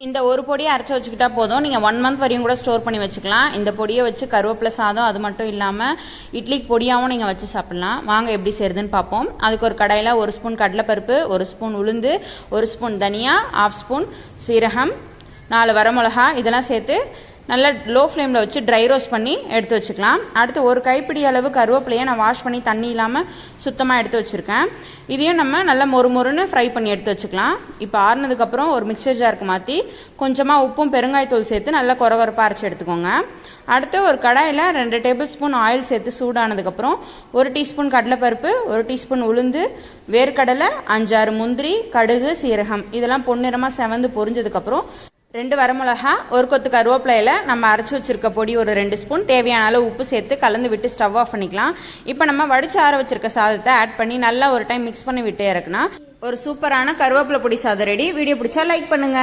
இந்த ஒரு பொடியை அரைச்சி வச்சுக்கிட்டா போதும். நீங்கள் 1 மந்த் வரையும் கூட ஸ்டோர் பண்ணி வச்சுக்கலாம். இந்த பொடியை வச்சு கருவேப்பிலை சாதம் அது மட்டும் இல்லாமல் இட்லிக்கு பொடியாகவும் நீங்கள் வச்சு சாப்பிட்லாம். வாங்க எப்படி செய்யுதுன்னு பார்ப்போம். அதுக்கு ஒரு கடாயில் 1 ஸ்பூன் கடலைப்பருப்பு, 1 ஸ்பூன் உளுந்து, 1 ஸ்பூன் தனியா, 1/2 ஸ்பூன் சீரகம், 4 வரமிளகா இதெல்லாம் சேர்த்து நல்லா லோ ஃப்ளேமில் வச்சு ட்ரை ரோஸ்ட் பண்ணி எடுத்து வச்சுக்கலாம். அடுத்து ஒரு கைப்பிடி அளவு கருவேப்பிலையை நான் வாஷ் பண்ணி தண்ணி இல்லாமல் சுத்தமாக எடுத்து வச்சுருக்கேன். இதையும் நம்ம நல்லா மொறுமொறுன்னு ஃப்ரை பண்ணி எடுத்து வச்சுக்கலாம். இப்போ ஆறுனதுக்கப்புறம் ஒரு மிக்சர் ஜாருக்கு மாற்றி கொஞ்சமாக உப்பும் பெருங்காயத்தூள் சேர்த்து நல்லா கொரகொரப்பாக அரைச்சி எடுத்துக்கோங்க. அடுத்து ஒரு கடாயில் 2 டேபிள் ஸ்பூன் ஆயில் சேர்த்து சூடானதுக்கப்புறம் 1 டீஸ்பூன் கடலைப்பருப்பு, 1 டீஸ்பூன் உளுந்து, வேர்க்கடலை, 5-6 முந்திரி, கடுகு, சீரகம் இதெல்லாம் பொன்னிறமாக செவந்து பொரிஞ்சதுக்கப்புறம் 2 வரமிளகா, 1 கொத்து கருவேப்பிலையில நம்ம அரைச்சி வச்சிருக்க பொடி ஒரு 2 ஸ்பூன், தேவையான அளவு உப்பு சேர்த்து கலந்து விட்டு ஸ்டவ் ஆஃப் பண்ணிக்கலாம். இப்போ நம்ம வடிச்சு ஆற வச்சிருக்க சாதத்தை ஆட் பண்ணி நல்லா ஒரு டைம் மிக்ஸ் பண்ணி விட்டு இறக்குனா ஒரு சூப்பரான கருவேப்பிலை பொடி சாதம் ரெடி. வீடியோ பிடிச்சா லைக் பண்ணுங்க.